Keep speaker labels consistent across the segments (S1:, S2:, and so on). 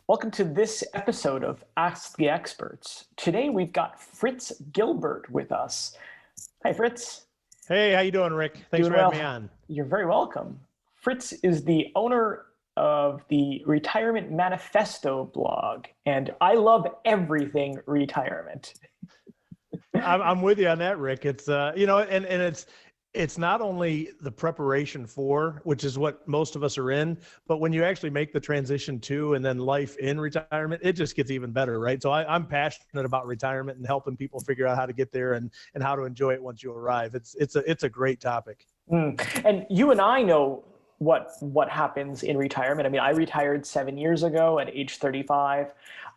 S1: Welcome to this episode of Ask the Experts. Today we've got Fritz Gilbert with us. Hi, Fritz.
S2: Hey, how you doing, Rick? Thanks
S1: Doing
S2: for having
S1: well.
S2: me on.
S1: You're very welcome. Fritz is the owner of the Retirement Manifesto blog, and I love everything retirement.
S2: I'm with you on that, Rick. It's and it's not only the preparation for, which is what most of us are in, but when you actually make the transition to and then life in retirement, it just gets even better, right? So I'm passionate about retirement and helping people figure out how to get there and how to enjoy it once you arrive. It's a great topic.
S1: And you and I know what happens in retirement. I mean, I retired 7 years ago at age 35.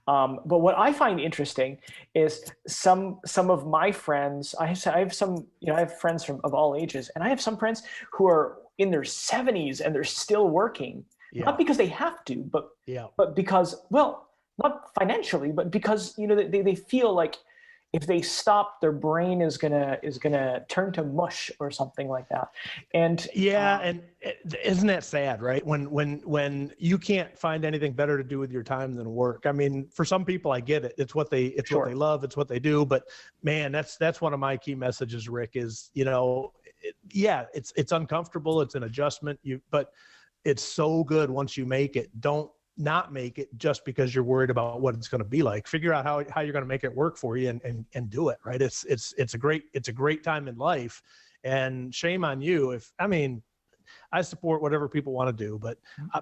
S1: But what I find interesting is some of my friends. I have some, I have friends of all ages, and I have some friends who are in their 70s and they're still working, not because they have to, but because, well, not financially, but because they feel like if they stop, their brain is gonna turn to mush or something like that. And
S2: isn't that sad, right? When you can't find anything better to do with your time than work. I mean, for some people, I get it. It's what they what they love. It's what they do. But man, that's one of my key messages, Rick. Is it's uncomfortable. It's an adjustment. But it's so good once you make it. Don't not make it just because you're worried about what it's going to be like. Figure out how you're going to make it work for you and do it, right? It's a great time in life, and shame on you I support whatever people want to do, but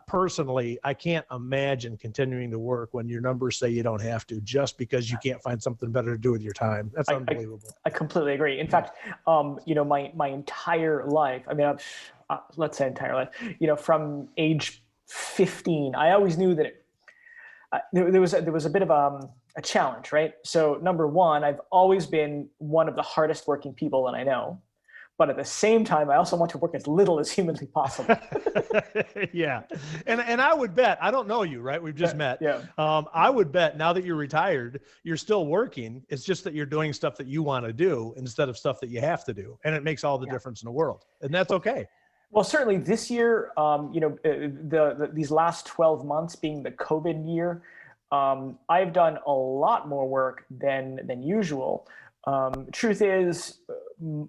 S2: personally, I can't imagine continuing to work when your numbers say you don't have to, just because you can't find something better to do with your time. That's unbelievable.
S1: I completely agree. In fact, my entire life, let's say entire life, from age 15, I always knew that there was a bit of a challenge, right? So number one, I've always been one of the hardest working people that I know, but at the same time, I also want to work as little as humanly possible.
S2: Yeah, and I would bet, I don't know you, right? We've just met.
S1: Yeah.
S2: I would bet now that you're retired, you're still working. It's just that you're doing stuff that you want to do instead of stuff that you have to do, and it makes all the difference in the world, and that's okay.
S1: Well, certainly this year, these last 12 months being the COVID year, I've done a lot more work than usual. Truth is,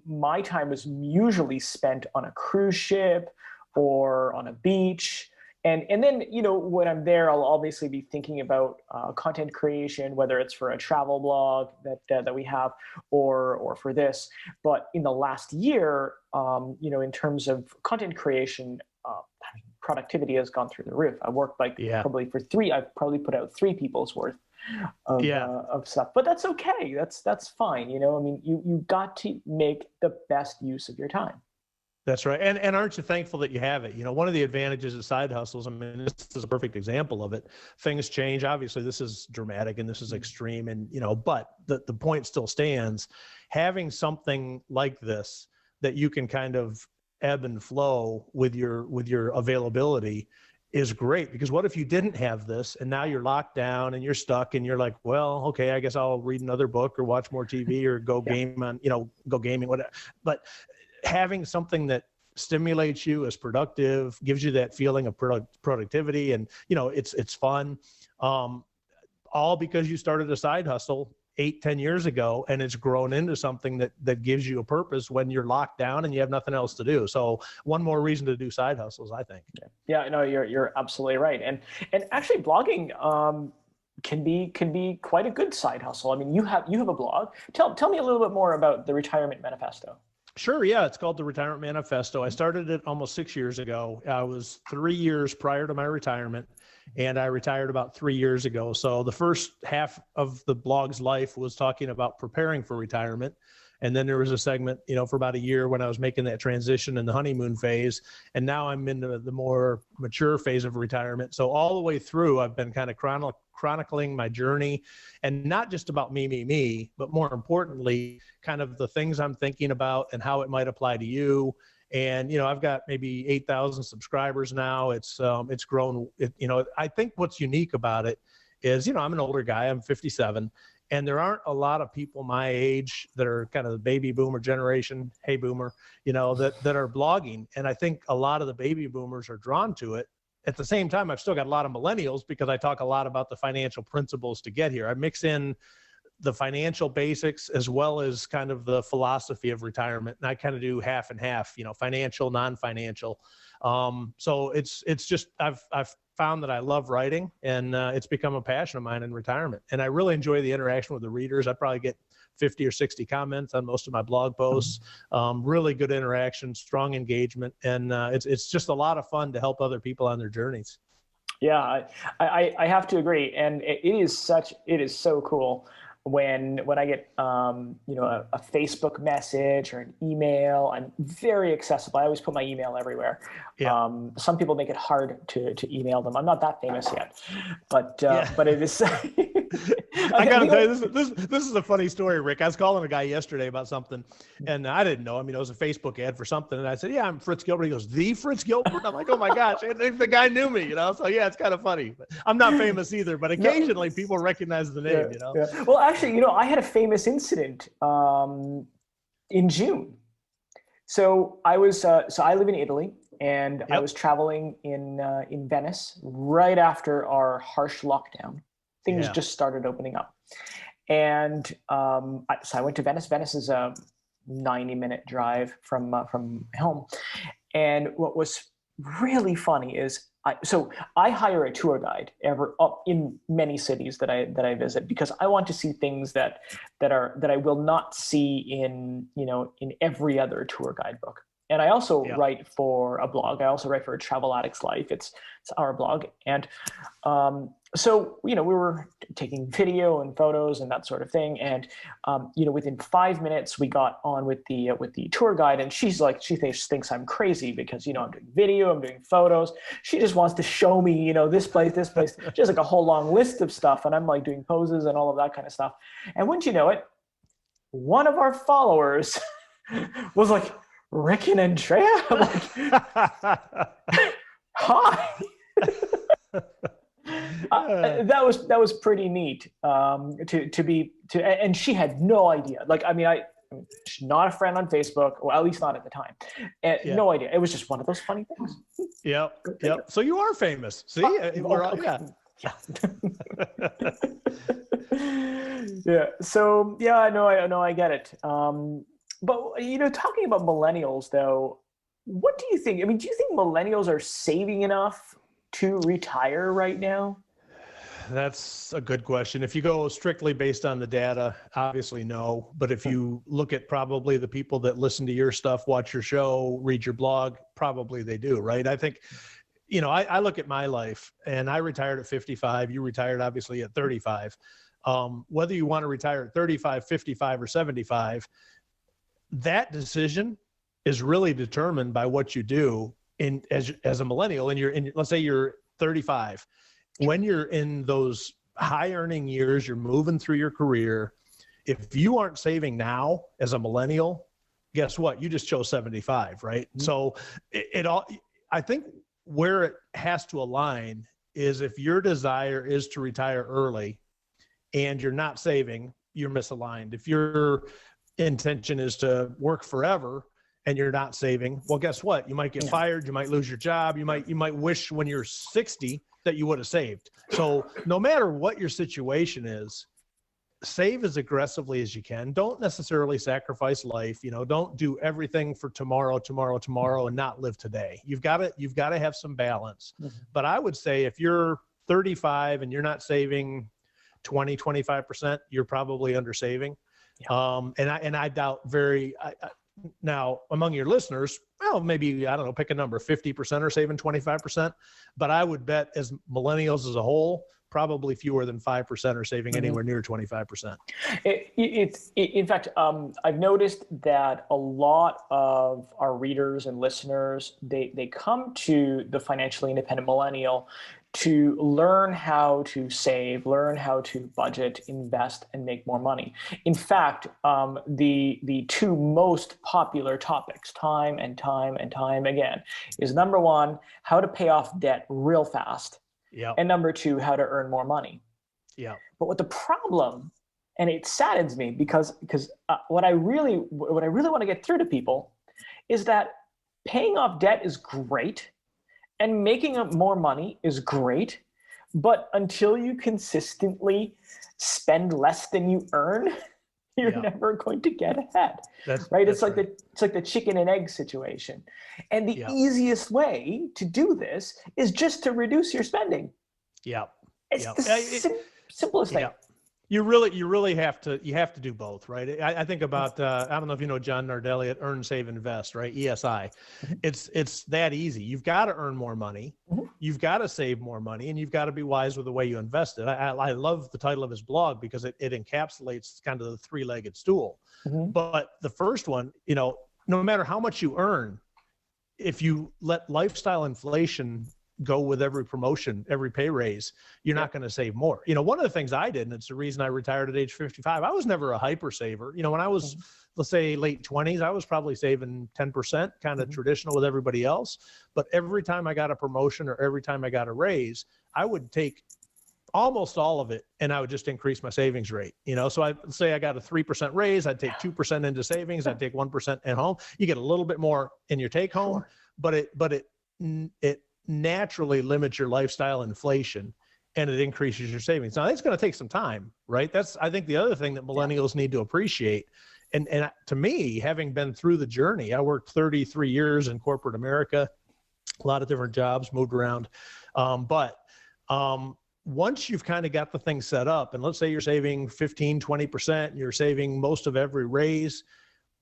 S1: my time is usually spent on a cruise ship or on a beach. And then, when I'm there, I'll obviously be thinking about content creation, whether it's for a travel blog that we have or for this. But in the last year, in terms of content creation, productivity has gone through the roof. I worked I've probably put out 3 people's worth of stuff, but that's okay. That's fine. You got to make the best use of your time.
S2: That's right. And aren't you thankful that you have it? One of the advantages of side hustles, this is a perfect example of it. Things change. Obviously, this is dramatic and this is extreme, and but the point still stands. Having something like this that you can kind of ebb and flow with your availability is great, because what if you didn't have this and now you're locked down and you're stuck and you're like, well, okay, I guess I'll read another book or watch more TV or go game on, go gaming, whatever. But having something that stimulates you, is productive, gives you that feeling of productivity, and it's fun, all because you started a side hustle 8-10 years ago, and it's grown into something that gives you a purpose when you're locked down and you have nothing else to do. So one more reason to do side hustles, I think.
S1: Yeah, no, you're absolutely right. And actually blogging can be quite a good side hustle. I mean, you have a blog. Tell me a little bit more about the Retirement Manifesto.
S2: Sure. Yeah. It's called the Retirement Manifesto. I started it almost 6 years ago. I was 3 years prior to my retirement, and I retired about 3 years ago. So the first half of the blog's life was talking about preparing for retirement. And then there was a segment, for about a year when I was making that transition in the honeymoon phase. And now I'm into the more mature phase of retirement. So all the way through, I've been kind of chronicling my journey, and not just about me, but more importantly, kind of the things I'm thinking about and how it might apply to you. And, I've got maybe 8,000 subscribers now. It's grown. I think what's unique about it is, I'm an older guy, I'm 57. And there aren't a lot of people my age that are kind of the baby boomer generation, hey boomer, that are blogging. And I think a lot of the baby boomers are drawn to it at the same time, I've still got a lot of millennials because I talk a lot about the financial principles to get here. I mix in the financial basics as well as kind of the philosophy of retirement. And I kind of do half and half, you know, financial, non-financial. So it's just, I've found that I love writing, and it's become a passion of mine in retirement. And I really enjoy the interaction with the readers. I probably get 50 or 60 comments on most of my blog posts, really good interaction, strong engagement. And it's just a lot of fun to help other people on their journeys.
S1: Yeah, I have to agree. And it is so cool when I get, you know, a Facebook message or an email. I'm very accessible. I always put my email everywhere.
S2: Yeah.
S1: Some people make it hard to email them. I'm not that famous yet, but it is.
S2: I got to tell you, this is a funny story, Rick. I was calling a guy yesterday about something, and I didn't know. I mean, it was a Facebook ad for something, and I said, "Yeah, I'm Fritz Gilbert." He goes, "The Fritz Gilbert?" I'm like, "Oh my gosh!" And the guy knew me, you know. So yeah, it's kind of funny. But I'm not famous either, but occasionally people recognize the name, you know.
S1: Yeah. Well, actually, you know, I had a famous incident in June. So I live in Italy, and I was traveling in Venice right after our harsh lockdown. Things just started opening up. And so I went to Venice. Venice is a 90-minute drive from home. And what was really funny is I hire a tour guide up in many cities that I visit, because I want to see things that I will not see in every other tour guide book. And I also write for a blog. I also write for Travel Addict's Life. It's our blog. And so, you know, we were taking video and photos and that sort of thing. And, you know, within 5 minutes, we got on with the tour guide. And she thinks I'm crazy because, you know, I'm doing video, I'm doing photos. She just wants to show me, you know, this place, just like a whole long list of stuff. And I'm like doing poses and all of that kind of stuff. And wouldn't you know it, one of our followers was like, "Rick and Andrea?" I'm like, "Hi." That was pretty neat and she had no idea. Like, I mean, she's not a friend on Facebook, or at least not at the time. And no idea. It was just one of those funny things.
S2: Yep. So you are famous. See,
S1: yeah. So yeah, I know, I get it. But, you know, talking about millennials, though, what do you think? I mean, do you think millennials are saving enough to retire right now?
S2: That's a good question. If you go strictly based on the data, obviously no. But if you look at probably the people that listen to your stuff, watch your show, read your blog, probably they do, right? I think, you know, I look at my life, and I retired at 55. You retired obviously at 35. Whether you want to retire at 35, 55, or 75, that decision is really determined by what you do as a millennial. And let's say you're 35. When you're in those high earning years, you're moving through your career. If you aren't saving now as a millennial, guess what? You just chose 75, right? Mm-hmm. So I think where it has to align is if your desire is to retire early and you're not saving, you're misaligned. If your intention is to work forever and you're not saving, well, guess what? You might get fired. You might lose your job. You might wish when you're 60 that you would have saved. So no matter what your situation is, save as aggressively as you can. Don't necessarily sacrifice life. You know, don't do everything for tomorrow, and not live today. You've got to have some balance. Mm-hmm. But I would say if you're 35 and you're not saving 25%, you're probably under saving. Yeah. And I doubt now among your listeners, well, maybe, I don't know, pick a number, 50% are saving 25%, but I would bet as millennials as a whole, probably fewer than 5% are saving anywhere near 25%.
S1: In fact, I've noticed that a lot of our readers and listeners, they come to the Financially Independent Millennial to learn how to save, learn how to budget, invest, and make more money. In fact, the two most popular topics, time and time again, is number one, how to pay off debt real fast.
S2: Yep.
S1: And number two, how to earn more money.
S2: Yeah.
S1: But what the problem, and it saddens me because what I really want to get through to people is that paying off debt is great. And making up more money is great, but until you consistently spend less than you earn, you're never going to get ahead. Right? It's like the chicken and egg situation. And the easiest way to do this is just to reduce your spending.
S2: Yeah.
S1: It's the simplest thing.
S2: You really have to do both, right? I think about I don't know if you know John Nardelli at Earn, Save, Invest, right? ESI. It's that easy. You've got to earn more money, you've got to save more money, and you've got to be wise with the way you invest it. I love the title of his blog because it encapsulates kind of the three-legged stool. But the first one, no matter how much you earn, if you let lifestyle inflation go with every promotion, every pay raise, you're not going to save more. One of the things I did, and it's the reason I retired at age 55, I was never a hyper saver. When I was, let's say late 20s, I was probably saving 10%, kind of traditional with everybody else. But every time I got a promotion or every time I got a raise, I would take almost all of it and I would just increase my savings rate. So I'd say I got a 3% raise, I'd take 2% into savings, I'd take 1% at home. You get a little bit more in your take home, but it naturally limits your lifestyle inflation and it increases your savings. Now, it's going to take some time, right? That's, I think, the other thing that millennials need to appreciate. And to me, having been through the journey, I worked 33 years in corporate America, a lot of different jobs, moved around. But once you've kind of got the thing set up, and let's say you're saving 15, 20%, and you're saving most of every raise,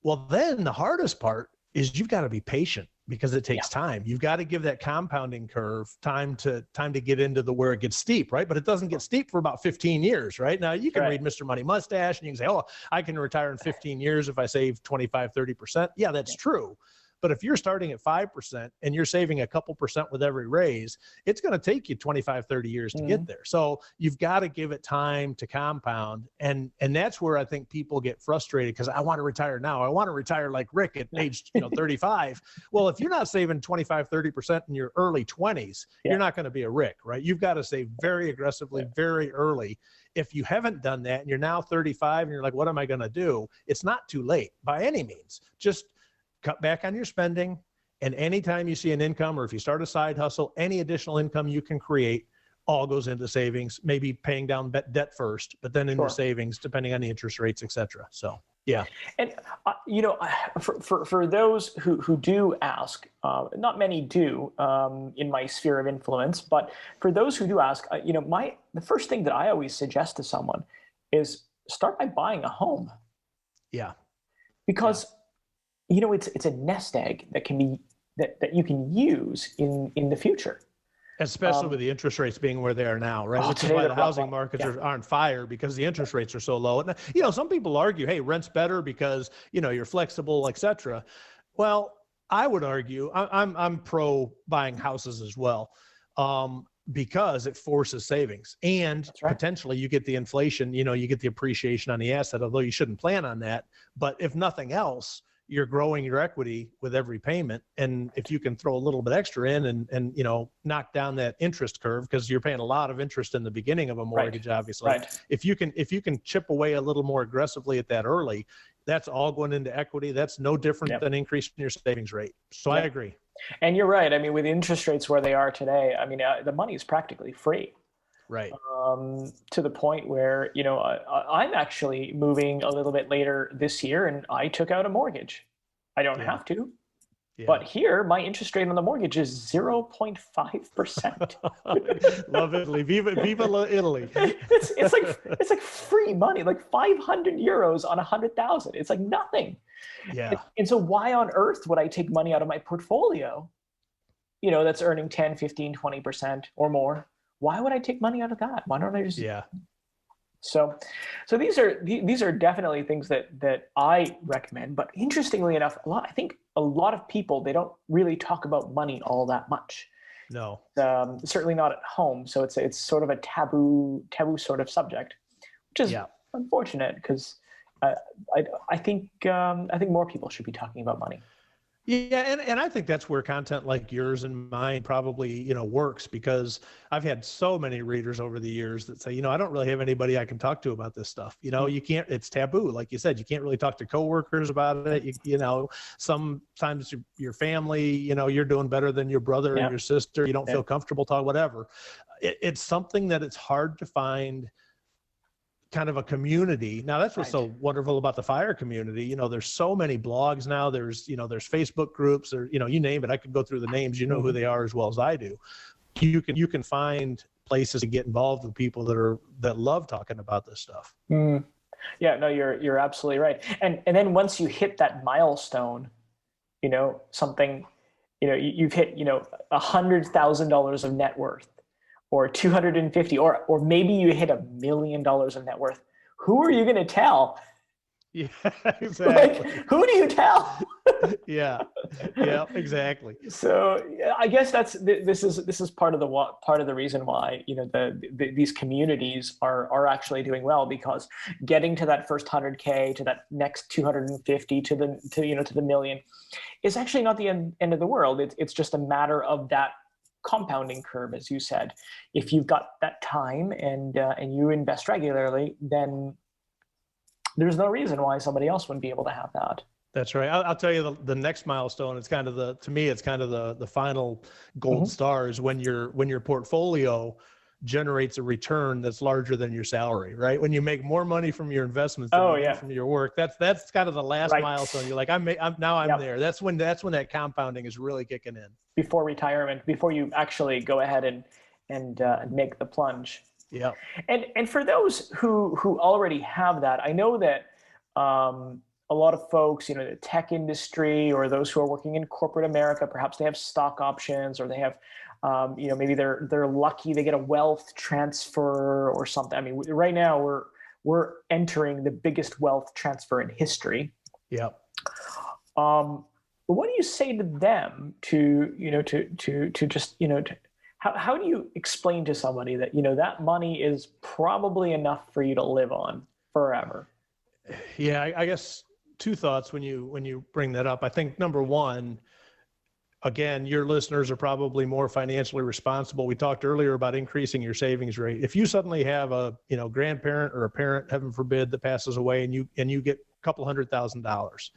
S2: well, then the hardest part is you've got to be patient because it takes time. You've got to give that compounding curve time to get into where it gets steep, right? But it doesn't get steep for about 15 years, right? Now you can read Mr. Money Mustache and you can say, oh, I can retire in 15 years if I save 25, 30%. Yeah, that's true. But if you're starting at 5% and you're saving a couple percent with every raise, it's going to take you 25, 30 years to get there. So you've got to give it time to compound. And that's where I think people get frustrated because I want to retire now. I want to retire like Rick at age 35. Well, if you're not saving 25, 30% in your early 20s, you're not going to be a Rick, right? You've got to save very aggressively, very early. If you haven't done that and you're now 35 and you're like, what am I going to do? It's not too late by any means. Just cut back on your spending, and anytime you see an income or if you start a side hustle, any additional income you can create all goes into savings, maybe paying down debt first, but then into savings, depending on the interest rates, et cetera. So, yeah.
S1: And, for those who do ask, not many do in my sphere of influence, but for those who do ask, the first thing that I always suggest to someone is start by buying a home.
S2: Yeah.
S1: Because it's a nest egg that you can use in the future.
S2: Especially with the interest rates being where they are now, right? Which is why the housing markets are on fire because the interest rates are so low. And, some people argue, hey, rent's better because, you're flexible, et cetera. Well, I would argue, I'm pro buying houses as well. Because it forces savings and potentially you get the inflation, you get the appreciation on the asset, although you shouldn't plan on that. But if nothing else, you're growing your equity with every payment. And if you can throw a little bit extra in and knock down that interest curve, because you're paying a lot of interest in the beginning of a mortgage, obviously. If you can chip away a little more aggressively at that early, that's all going into equity. That's no different than increasing your savings rate. So I agree.
S1: And you're right. I mean, with interest rates where they are today, I mean, the money is practically free.
S2: Right.
S1: To the point where, I'm actually moving a little bit later this year and I took out a mortgage. I don't have to, but here my interest rate on the mortgage is 0.5%.
S2: Love Italy. Viva Italy.
S1: It's like free money, like 500 euros on 100,000. It's like nothing.
S2: Yeah.
S1: And so why on earth would I take money out of my portfolio, that's earning 10, 15, 20% or more? Why would I take money out of that? Why don't I just?
S2: Yeah.
S1: So these are definitely things that I recommend. But interestingly enough, I think a lot of people, they don't really talk about money all that much.
S2: No.
S1: Certainly not at home. So it's sort of a taboo sort of subject, which is unfortunate because I think more people should be talking about money.
S2: Yeah, and I think that's where content like yours and mine probably, works, because I've had so many readers over the years that say, I don't really have anybody I can talk to about this stuff. You can't, it's taboo. Like you said, you can't really talk to coworkers about it. Sometimes your family, you're doing better than your brother or your sister. You don't feel comfortable talking, whatever. It's something that it's hard to find kind of a community. Now that's what's so wonderful about the fire community. There's so many blogs now. There's Facebook groups, or, you name it. I could go through the names, who they are as well as I do. You can find places to get involved with people that love talking about this stuff.
S1: Yeah, no, you're absolutely right. And then once you hit that milestone, something, you've hit, $100,000 of net worth, or 250, or maybe you hit $1 million of net worth. Who are you going to tell?
S2: Yeah, exactly.
S1: Who do you tell?
S2: Yeah, exactly.
S1: So I guess this is part of the reason why these communities are actually doing well, because getting to that first 100K, to that next 250, to the million, is actually not the end of the world. It's just a matter of that compounding curve, as you said. If you've got that time and you invest regularly, then there's no reason why somebody else wouldn't be able to have that.
S2: That's right. I'll tell you the next milestone. It's kind of the final gold star is when your portfolio generates a return that's larger than your salary, right? When you make more money from your investments than from your work, that's kind of the last milestone. You're like, I'm there. That's when that compounding is really kicking in. Before
S1: retirement, before you actually go ahead and make the plunge.
S2: Yeah.
S1: And for those who already have that, I know that a lot of folks, the tech industry, or those who are working in corporate America, perhaps they have stock options, or they have maybe they're lucky they get a wealth transfer or something. I mean, right now we're entering the biggest wealth transfer in history.
S2: Yeah.
S1: What do you say to them how do you explain to somebody that, that money is probably enough for you to live on forever?
S2: Yeah, I guess two thoughts when you bring that up. I think number one, again, your listeners are probably more financially responsible. We talked earlier about increasing your savings rate. If you suddenly have a grandparent or a parent, heaven forbid, that passes away, and you get a couple $100,000,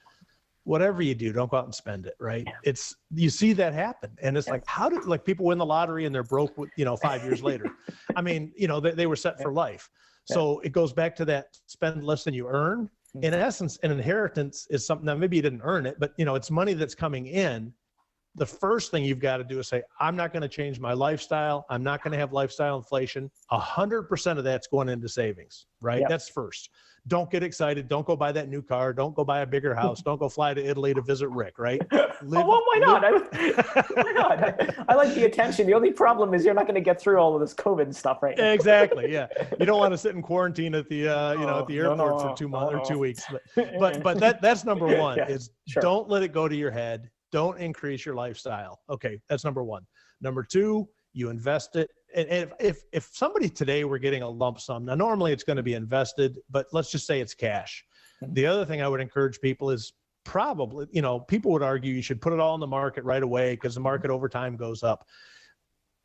S2: whatever you do, don't go out and spend it, right? Yeah. You see that happen. And it's like, how do people win the lottery and they're broke, 5 years later? I mean, they were set for life. So it goes back to that spend less than you earn. In essence, an inheritance is something that maybe you didn't earn it, but it's money that's coming in. The first thing you've got to do is say, I'm not going to change my lifestyle. I'm not going to have lifestyle inflation. 100% of that's going into savings, right? Yep. That's first. Don't get excited. Don't go buy that new car. Don't go buy a bigger house. Don't go fly to Italy to visit Rick, right?
S1: Why not? Why not? I like the attention. The only problem is you're not going to get through all of this COVID stuff right now.
S2: Exactly. Yeah. You don't want to sit in quarantine at the at the airport for 2 months or 2 weeks. But that's number one. Don't let it go to your head. Don't increase your lifestyle. Okay, that's number one. Number two, you invest it. And if somebody today were getting a lump sum, now normally it's going to be invested, but let's just say it's cash. The other thing I would encourage people is probably, people would argue you should put it all in the market right away because the market over time goes up.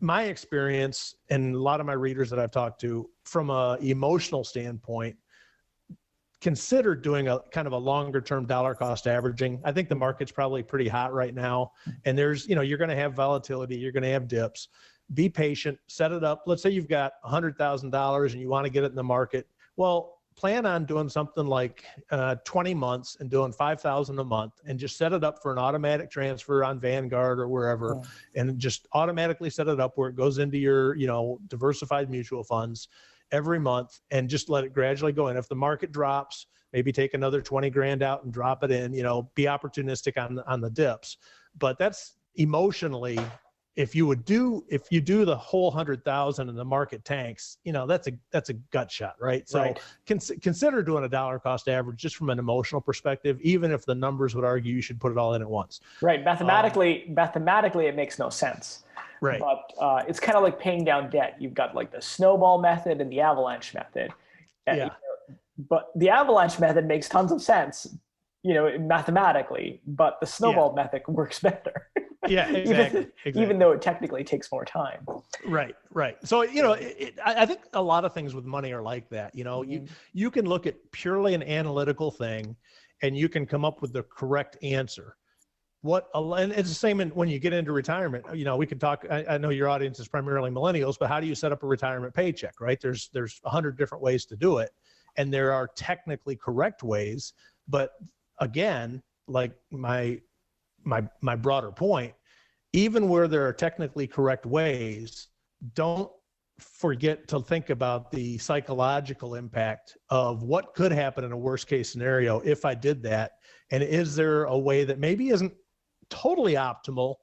S2: My experience, and a lot of my readers that I've talked to, from an emotional standpoint, consider doing a kind of a longer term dollar cost averaging. I think the market's probably pretty hot right now. And there's, you're going to have volatility. You're going to have dips. Be patient, set it up. Let's say you've got $100,000 and you want to get it in the market. Well, plan on doing something like 20 months and doing $5,000 a month, and just set it up for an automatic transfer on Vanguard or wherever, and just automatically set it up where it goes into your, diversified mutual funds every month, and just let it gradually go in. If the market drops, maybe take another 20 grand out and drop it in, be opportunistic on the dips. But that's emotionally, if you do the whole 100,000 and the market tanks, that's a gut shot, right? So consider doing a dollar cost average just from an emotional perspective, even if the numbers would argue you should put it all in at once.
S1: Right. Mathematically, it makes no sense.
S2: Right.
S1: But it's kind of like paying down debt. You've got like the snowball method and the avalanche method.
S2: Yeah.
S1: But the avalanche method makes tons of sense. mathematically, but the snowball method works better.
S2: Yeah, exactly.
S1: Even though it technically takes more time.
S2: Right. So, I think a lot of things with money are like that. You can look at purely an analytical thing and you can come up with the correct answer. And it's the same when you get into retirement. We could talk, I know your audience is primarily millennials, but how do you set up a retirement paycheck, right? There's 100 different ways to do it. And there are technically correct ways, but again, like my broader point, even where there are technically correct ways, don't forget to think about the psychological impact of what could happen in a worst case scenario if I did that. And is there a way that maybe isn't totally optimal,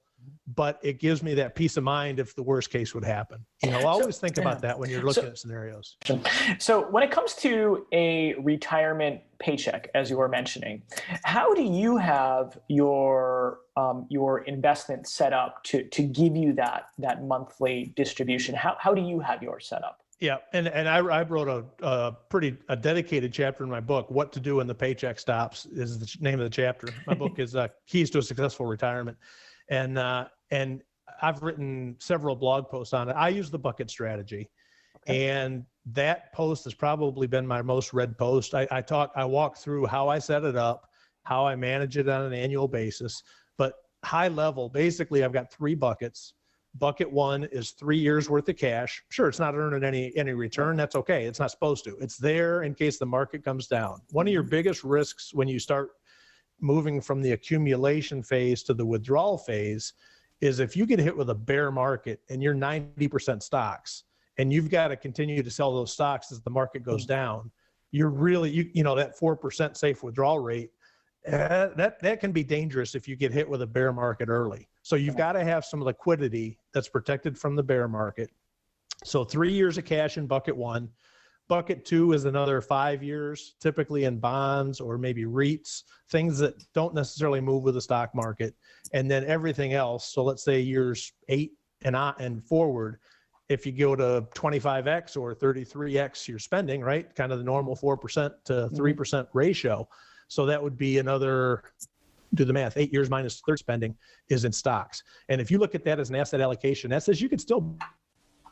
S2: but it gives me that peace of mind if the worst case would happen? Always think about that when you're looking at scenarios.
S1: So when it comes to a retirement paycheck, as you were mentioning, how do you have your investment set up to give you that monthly distribution? How do you have yours set up?
S2: Yeah, and I wrote a dedicated chapter in my book. What to do when the paycheck stops is the name of the chapter. My book is Keys to a Successful Retirement, and I've written several blog posts on it. I use the bucket strategy, and that post has probably been my most read post. I walk through how I set it up, how I manage it on an annual basis, but high level, basically I've got 3 buckets. Bucket 1 is 3 years worth of cash. Sure, it's not earning any return. That's okay. It's not supposed to. It's there in case the market comes down. One of your biggest risks when you start moving from the accumulation phase to the withdrawal phase is if you get hit with a bear market and you're 90% stocks and you've got to continue to sell those stocks as the market goes down, you're really, that 4% safe withdrawal rate, that can be dangerous if you get hit with a bear market early. So you've got to have some liquidity that's protected from the bear market. So 3 years of cash in bucket 1. Bucket 2 is another 5 years, typically in bonds or maybe REITs, things that don't necessarily move with the stock market. And then everything else. So let's say years 8 and forward, if you go to 25x or 33x your spending, right? Kind of the normal 4% to 3% ratio. So that would be another, do the math, 8 years minus 30 spending is in stocks. And if you look at that as an asset allocation, that says you could still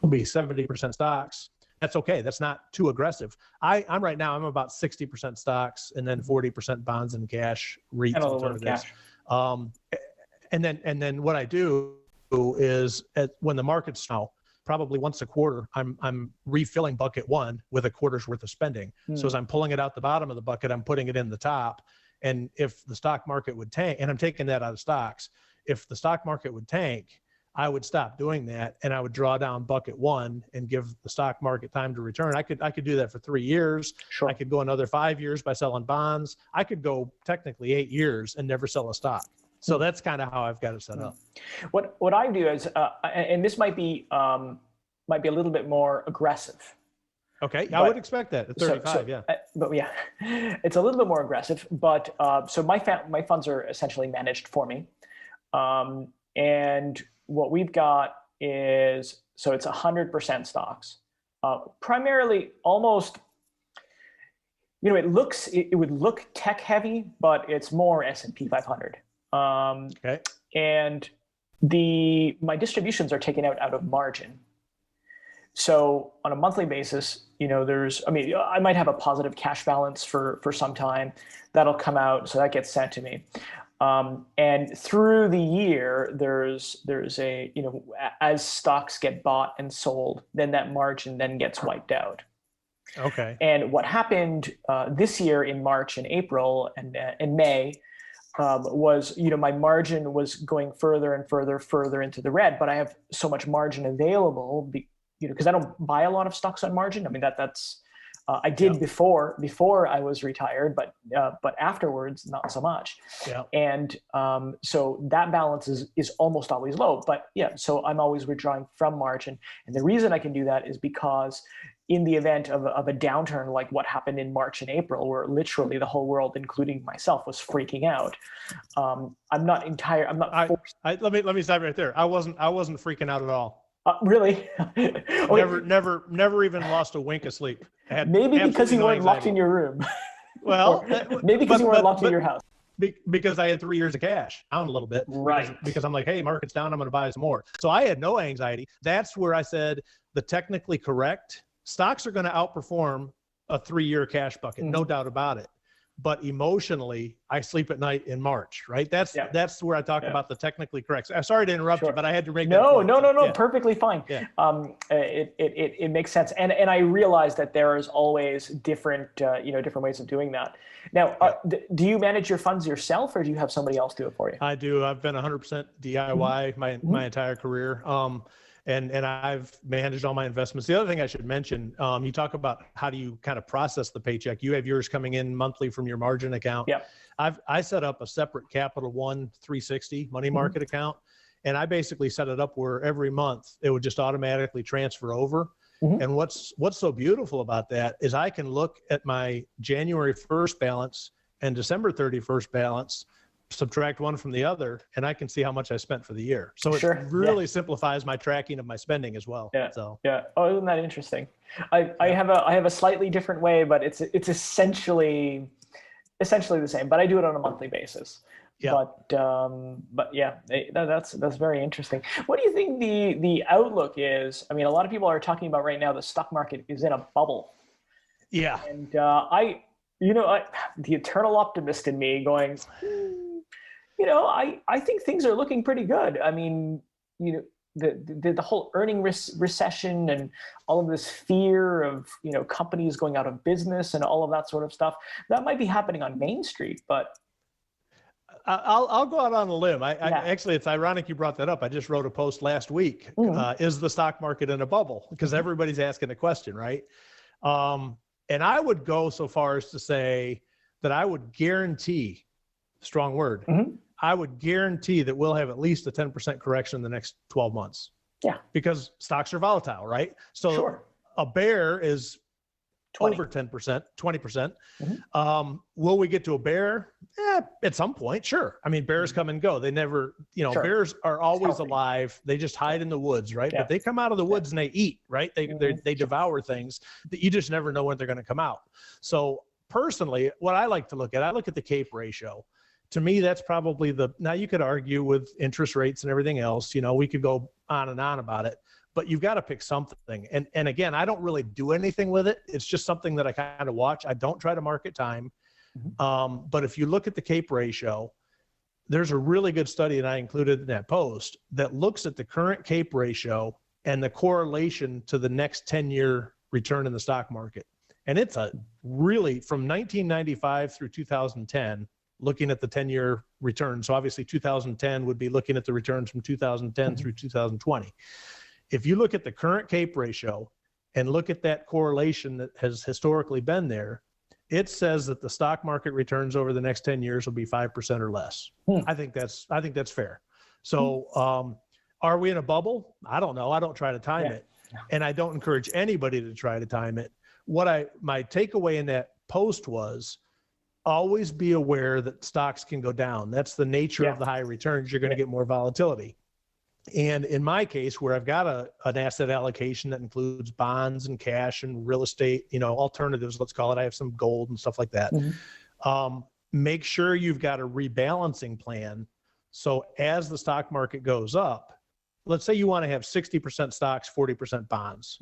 S2: be 70% stocks. That's okay. That's not too aggressive. I'm right now, I'm about 60% stocks and then 40% bonds and cash, REITs, and alternatives. And then what I do is when the market's snow, probably once a quarter, I'm refilling bucket 1 with a quarter's worth of spending. So as I'm pulling it out the bottom of the bucket, I'm putting it in the top. And if the stock market would tank, and I'm taking that out of stocks, if the stock market would tank, I would stop doing that and I would draw down bucket 1 and give the stock market time to return. I could do that for 3 years. Sure. I could go another 5 years by selling bonds. I could go technically 8 years and never sell a stock. So that's kind of how I've got it set up.
S1: What I do is, and this might be a little bit more aggressive.
S2: Okay, I would expect that at 35, yeah.
S1: But yeah, it's a little bit more aggressive. But so my funds are essentially managed for me, and what we've got is, so it's 100% stocks, primarily almost. It would look tech heavy, but it's more S&P 500.
S2: Okay.
S1: And my distributions are taken out of margin. So on a monthly basis, I might have a positive cash balance for some time. That'll come out, so that gets sent to me. And through the year, there's a, as stocks get bought and sold, then that margin then gets wiped out.
S2: Okay.
S1: And what happened this year in March and April and in May was, my margin was going further and further into the red, but I have so much margin available because I don't buy a lot of stocks on margin. I mean, that's I did before I was retired, but afterwards, not so much. Yeah. And so that balance is almost always low. But yeah, so I'm always withdrawing from margin. And the reason I can do that is because in the event of a downturn like what happened in March and April, where literally the whole world, including myself, was freaking out, I'm not forced.
S2: Let me stop right there. I wasn't freaking out at all.
S1: Really?
S2: Never even lost a wink of sleep.
S1: Maybe because you weren't locked in your room.
S2: Well,
S1: maybe because you weren't locked in your house.
S2: because I had 3 years of cash down a little bit.
S1: Right.
S2: Because I'm like, hey, market's down, I'm going to buy some more. So I had no anxiety. That's where I said the technically correct stocks are going to outperform a 3-year cash bucket, no doubt about it. But emotionally, I sleep at night in March, right? That's where I talk about the technically correct. I'm sorry to interrupt you, but I had to make that point.
S1: No, perfectly fine. Yeah. It makes sense, and I realize that there is always different different ways of doing that. Now, do you manage your funds yourself, or do you have somebody else do it for you?
S2: I do. I've been 100% DIY my entire career. And I've managed all my investments. The other thing I should mention, you talk about how do you kind of process the paycheck. You have yours coming in monthly from your margin account. Yeah. I set up a separate Capital One 360 money market account. And I basically set it up where every month it would just automatically transfer over. And what's so beautiful about that is I can look at my January 1st balance and December 31st balance, subtract one from the other, and I can see how much I spent for the year. So it really simplifies my tracking of my spending as well.
S1: Oh, isn't that interesting? I have a slightly different way, but it's essentially the same, but I do it on a monthly basis. But yeah, that's very interesting. What do you think the outlook is? I mean, a lot of people are talking about right now the stock market is in a bubble. Yeah. And the eternal optimist in me going, I think things are looking pretty good. I mean, the whole earning recession and all of this fear of, companies going out of business and all of that sort of stuff, that might be happening on Main Street, but
S2: I'll go out on a limb. Actually, it's ironic you brought that up. I just wrote a post last week. Is the stock market in a bubble? Because everybody's asking the question, right? And I would go so far as to say that I would guarantee, strong word, I would guarantee that we'll have at least a 10% correction in the next 12 months. Yeah. Because stocks are volatile, right? So a bear is 20. Over 10%, 20%. Will we get to a bear? At some point, sure. I mean, bears come and go. They never, bears are always alive. They just hide in the woods, right? But they come out of the woods and they eat, right? They devour things that you just never know when they're going to come out. So personally, what I like to look at, I look at the CAPE ratio. To me, that's probably now you could argue with interest rates and everything else, we could go on and on about it, but you've got to pick something. And again, I don't really do anything with it. It's just something that I kind of watch. I don't try to market time. But if you look at the CAPE ratio, there's a really good study, and I included in that post, that looks at the current CAPE ratio and the correlation to the next 10-year return in the stock market. And it's a really, from 1995 through 2010, looking at the 10-year return. So obviously 2010 would be looking at the returns from 2010 through 2020. If you look at the current CAPE ratio and look at that correlation that has historically been there, it says that the stock market returns over the next 10 years will be 5% or less. I think that's fair. So are we in a bubble? I don't know. I don't try to time it. And I don't encourage anybody to try to time it. My takeaway in that post was, always be aware that stocks can go down. That's the nature of the high returns. You're going to get more volatility. And in my case, where I've got an asset allocation that includes bonds and cash and real estate, alternatives, let's call it. I have some gold and stuff like that. Make sure you've got a rebalancing plan. So as the stock market goes up, let's say you want to have 60% stocks, 40% bonds.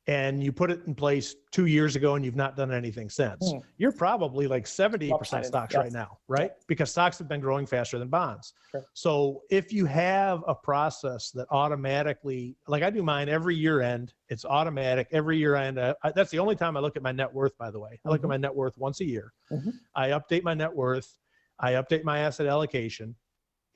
S2: And you put it in place 2 years ago and you've not done anything since. You're probably like 70% stocks right now, right? Because stocks have been growing faster than bonds. So if you have a process that automatically, like I do mine every year end, it's automatic every year end. That's the only time I look at my net worth, by the way. I look at my net worth once a year. I update my net worth. I update my asset allocation.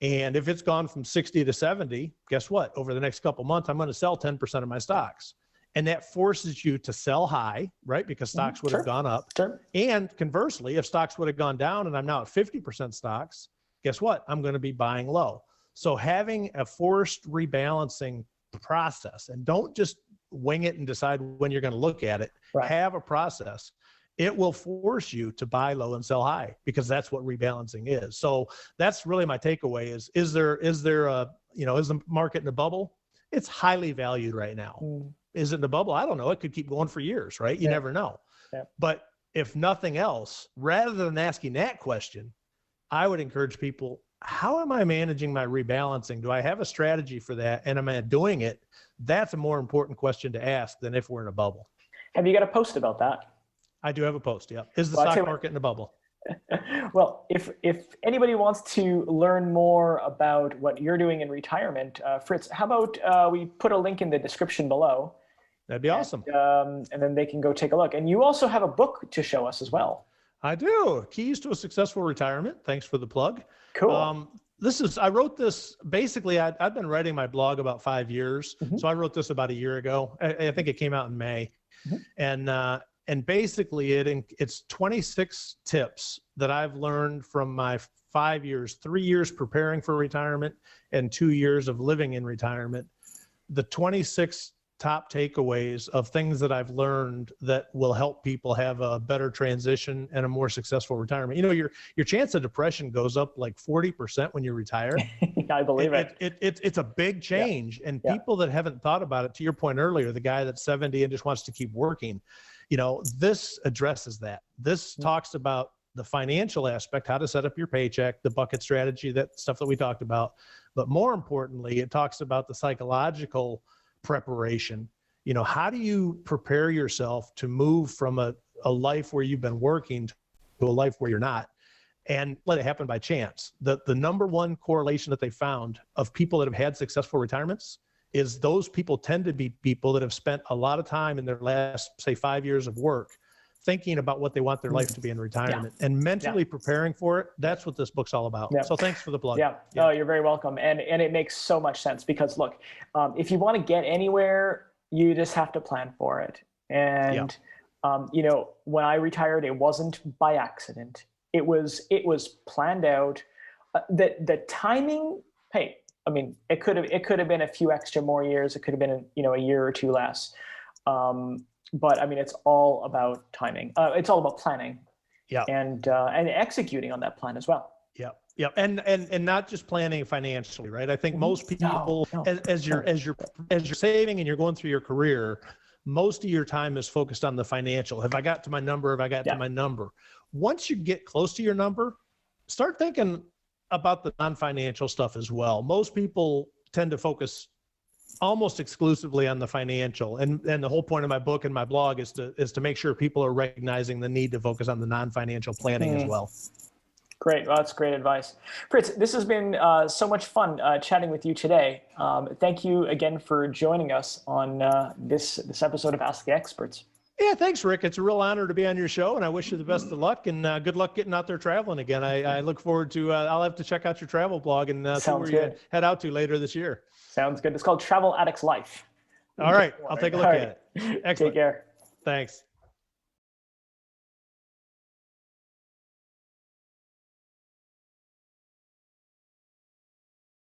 S2: And if it's gone from 60 to 70, guess what? Over the next couple months, I'm going to sell 10% of my stocks. And that forces you to sell high, right? Because stocks would have gone up. And conversely, if stocks would have gone down and I'm now at 50% stocks, guess what? I'm going to be buying low. So having a forced rebalancing process, and don't just wing it and decide when you're going to look at it. Have a process. It will force you to buy low and sell high, because that's what rebalancing is. So that's really my takeaway is there is the market in a bubble? It's highly valued right now. Is it in the bubble? I don't know. It could keep going for years, right? You never know. But if nothing else, rather than asking that question, I would encourage people, how am I managing my rebalancing? Do I have a strategy for that? And am I doing it? That's a more important question to ask than if we're in a bubble.
S1: Have you got a post about that?
S2: I do have a post. Yeah. Is the
S1: Well,
S2: stock market in a bubble?
S1: Well, if anybody wants to learn more about what you're doing in retirement, Fritz, how about we put a link in the description below?
S2: That'd be awesome.
S1: And then they can go take a look. And you also have a book to show us as well.
S2: I do. Keys to a Successful Retirement. Thanks for the plug.
S1: Cool.
S2: I wrote this, basically, I've been writing my blog about 5 years.
S1: Mm-hmm.
S2: So I wrote this about a year ago. I think it came out in May. Mm-hmm. And basically it's 26 tips that I've learned from my 5 years, 3 years preparing for retirement and 2 years of living in retirement. The 26 top takeaways of things that I've learned that will help people have a better transition and a more successful retirement. You know, your chance of depression goes up like 40% when you retire.
S1: I believe it.
S2: It's a big change. Yeah. And people that haven't thought about it, to your point earlier, the guy that's 70 and just wants to keep working, you know, this addresses that. This talks about the financial aspect, how to set up your paycheck, the bucket strategy, that stuff that we talked about. But more importantly, it talks about the psychological preparation. You know, how do you prepare yourself to move from a life where you've been working to a life where you're not, and let it happen by chance? The number one correlation that they found of people that have had successful retirements is those people tend to be people that have spent a lot of time in their last, say, 5 years of work thinking about what they want their life to be in retirement and mentally preparing for it. That's what this book's all about. So thanks for the plug.
S1: Oh, you're very welcome. And it makes so much sense because look, if you want to get anywhere, you just have to plan for it. And, you know, when I retired, it wasn't by accident. It was planned out. The timing, hey, I mean, it could have been a few extra more years. It could have been, a year or two less. But I mean, it's all about timing. It's all about planning. And executing on that plan as well.
S2: And not just planning financially, right? I think most people, as you're saving and you're going through your career, most of your time is focused on the financial. Have I got to my number? Have I got to my number? Once you get close to your number, start thinking about the non-financial stuff as well. Most people tend to focus almost exclusively on the financial. And the whole point of my book and my blog is to make sure people are recognizing the need to focus on the non-financial planning as well.
S1: Great. Well, that's great advice. Fritz, this has been so much fun chatting with you today. Thank you again for joining us on this episode of Ask the Experts.
S2: Yeah, thanks, Rick. It's a real honor to be on your show, and I wish you the best of luck, and good luck getting out there traveling again. I look forward to, I'll have to check out your travel blog and see where you head out to later this year.
S1: Sounds good. It's called Travel Addict's Life.
S2: All right. I'll take a look at it. Excellent.
S1: Take care.
S2: Thanks.